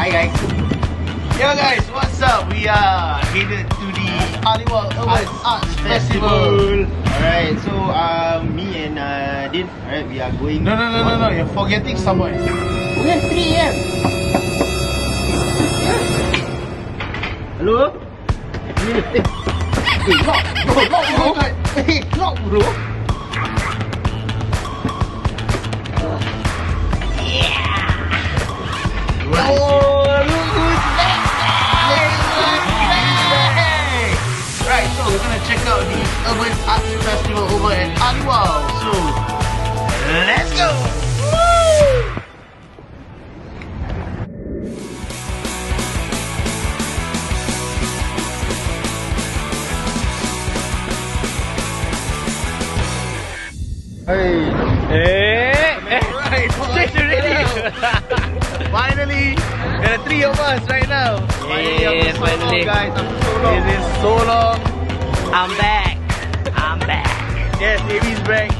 Hi guys. Yo guys, what's up? We are headed to the Aliwal Urban Arts Festival. Alright, so me and Din, alright, we are going. No, you're forgetting someone. We have 3 AM. Hello? Lock bro. Right, so we're gonna check out the Urban Arts Festival over at Aliwal. So, let's go! Right, finally, there are 3 of us right now. Yeah, finally. Guys, after so long. It is so long. I'm back. Yes, Amy's back.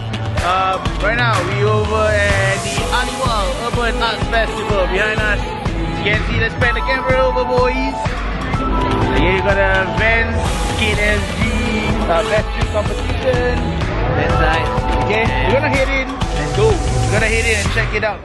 Right now, we over at the Aliwal Urban Arts Festival. Behind us, you can see, let's pan the camera over, boys. Here you got a Vans Skate.SG best trip competition. That's right. Okay, we're gonna head in. Let's go. We're gonna head in and check it out.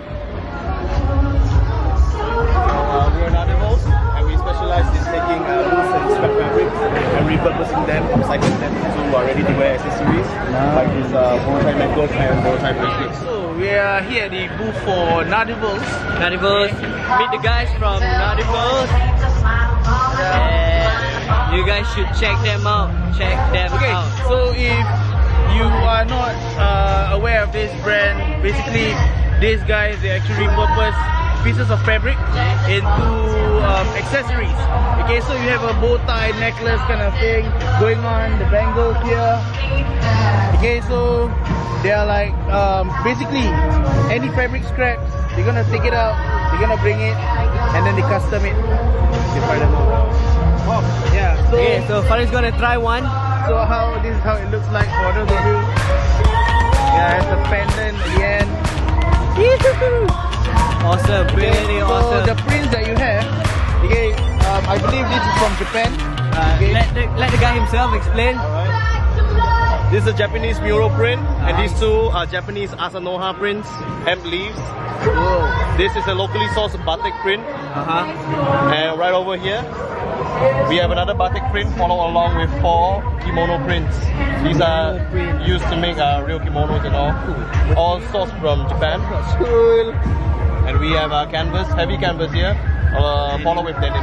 We are Aliwal, and we specialize in taking loose and scrap fabrics and repurposing them, upcycling them into ready-to-wear accessories like these bowtie necklace and bowtie bracelets. So we are here at the booth for Nadibles. Nadibles. Meet the guys from Nadibles. And you guys should check them out. Okay, so if you are not aware of this brand, basically these guys, they actually repurpose pieces of fabric into accessories. Okay, so you have a bow tie necklace kind of thing going on, the bangle here. Okay, so they are like basically any fabric scraps, they're gonna take it out, they're gonna bring it, and then they custom it. Yeah, so Okay, so Faruq's gonna try one. so this is how it looks like for those of you. Yeah, it's a pendant at the end. Awesome, really So awesome. the prints that you have, okay, I believe this is from Japan. Okay. Let the guy himself explain. This is a Japanese mural print, and these two are Japanese Asanoha prints, hemp leaves. Whoa. This is a locally sourced batik print, and right over here we have another batik print follow along with 4 kimono prints. These are used to make real kimonos and all sourced from Japan. Cool. And we have canvas, heavy canvas here, follow with denim.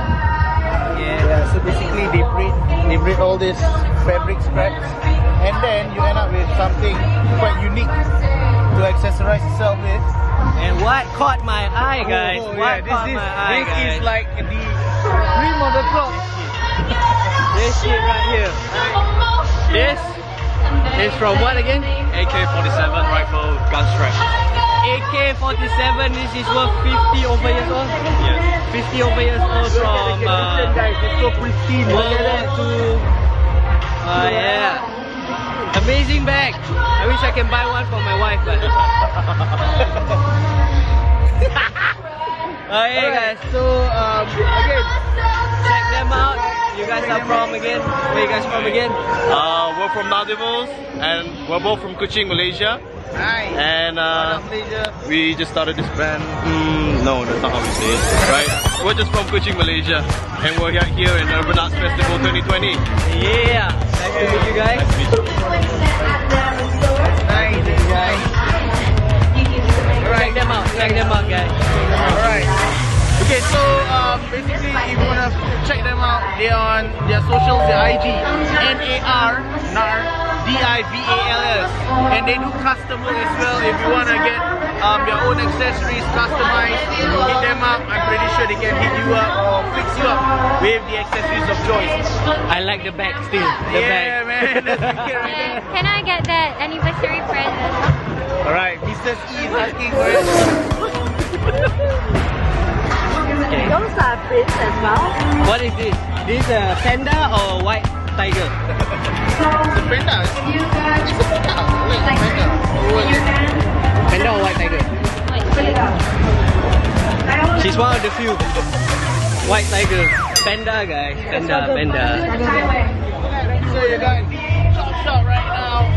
Yeah, so basically they print all these fabric scraps, and then you end up with something quite unique to accessorize yourself with. And what caught my eye, guys? What This caught my eye, is guys? like the cream of the crop. This shit right here. This is from what again? AK-47 rifle gun strap. AK-47. This is worth 50 over years old. Yes. 50 over years old from Guys, it's so pristine. World War II. Yeah. Amazing bag. I wish I can buy one for my wife, but. Okay, guys. So again, Check them out. You guys are from again? Where you guys from again? We're from Maldives, and we're both from Kuching, Malaysia. nice. And Malaysia. we just started this band. No, that's not how we say it. Right? We're just from Kuching, Malaysia, and we're here in Urban Arts Festival 2020. Yeah. Nice to meet you guys. Nice to meet you. Nice, guys. Check them out. Check them out, guys. Alright. Okay, so basically if you wanna check them out, they're on their socials, their IG, NAR-DIVALS, and they do custom work as well. If you wanna get your own accessories customized, hit them up. I'm pretty sure they can hit you up or fix you up with the accessories of choice. I like the bag still. The Yeah, bag. man, that's the kid right there. Can I get that anniversary present? Alright, Mrs. E is asking for it. Those are prints as well. What is this? This panda or white tiger? It's a panda. It's a panda. Wait, panda. Panda or white tiger? She's one of the few. White tiger. Panda guys. Panda. So you guys, Chop Shop right now.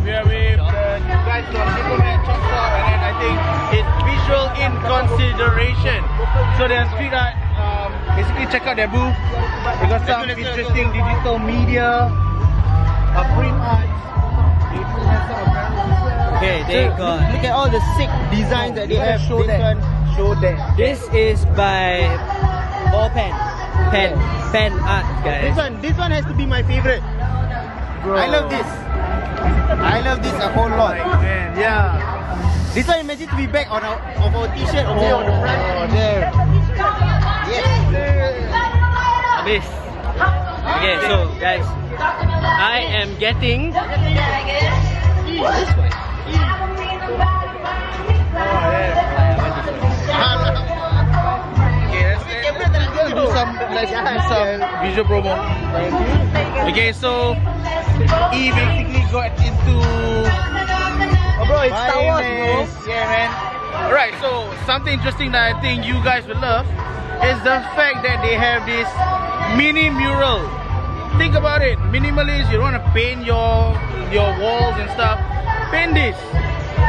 We are with the guys from Diplomat Chop Shop, and then I think it's visual in consideration. So they're street art. Basically check out their booth. They got some interesting digital media, print art. Okay, they got. Look at all the sick designs that they have. Show that. This is by ball pen art guys. This one has to be my favorite. Bro. I love this a whole lot. Man, yeah. This one imagine to be back on our t-shirt on the front. Oh, there. Yes. Habis. Okay, so guys, I am getting this one. Let's do some visual promo. Okay, so he basically got into Bro, it's Star Wars, bro. Yeah, man. Alright, so something interesting that I think you guys will love is the fact that they have this mini mural. Think about it, minimalist. You don't want to paint your walls and stuff. Paint this,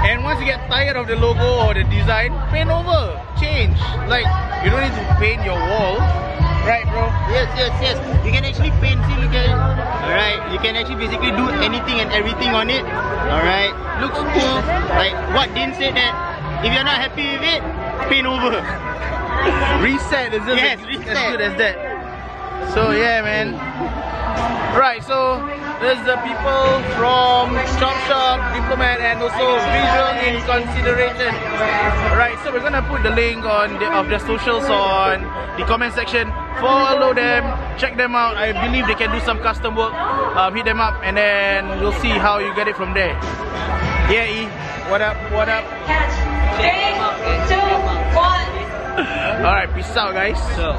and once you get tired of the logo or the design, paint over, change. Like you don't need to paint your walls, right, bro? Yes. You can actually paint. See, look at it. Alright, you can actually basically do anything and everything on it. Alright, looks cool. Like what Din said, that if you're not happy with it, paint over. Reset is just Yes, as reset. good as that. So yeah, man. Right, so there's the people from Chop Shop, Diplomat, and also Visual in Consideration. Right, so we're gonna put the link on of their socials on the comment section. Follow them, check them out. I believe they can do some custom work. Hit them up, and then we'll see how you get it from there. Yeah, E, what up? Alright, peace out, guys. So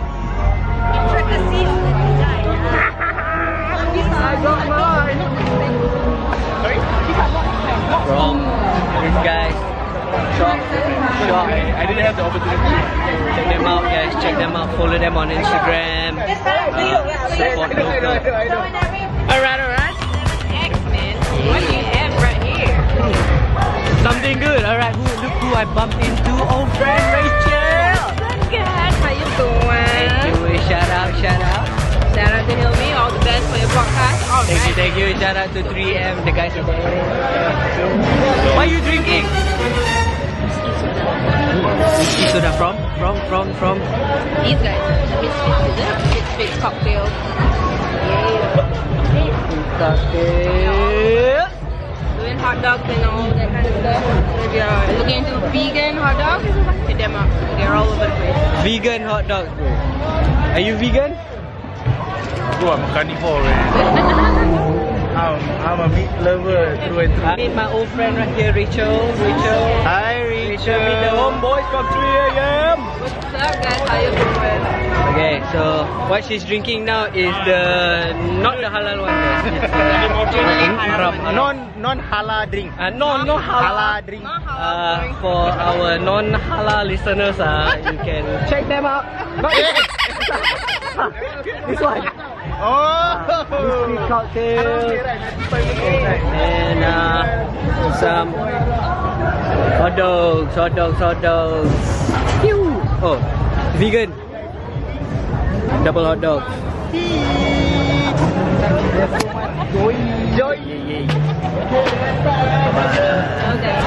from these guys, shop. I didn't have the opportunity. Check them out, guys. Check them out. Follow them on Instagram. Support local. Alright. X-Men. What do you have right here? Something good. Alright, look who I bumped into. Old friend Rachel. Good. How you doing? Shout out. Shout out to Hilmi. All the best for your podcast. Alright. Thank you. Shout out to 3M. The guys are there. What are you drinking? Whiskey soda from? These guys. Misfits cocktail. Cocktail. Doing hot dogs and all that kind of stuff. If you're looking into vegan hot dogs, hit them up. They're all over the place. Vegan hot dogs, bro. Are you vegan? Bro, I'm a carnivore, man. I'm a meat lover through and I meet my old friend right here, Rachel. Hi, Rachel, meet the homeboys from 3 a.m. What's up, guys? How you doing? Okay, so what she's drinking now is not the halal one. Haram. Non-halal drink. No halal drink. For our non-halal listeners, you can check them out. Not this one. Whiskey cocktail and some hot dogs. Pew! Oh, vegan. Double hot dogs. Joy. Yeah. Okay.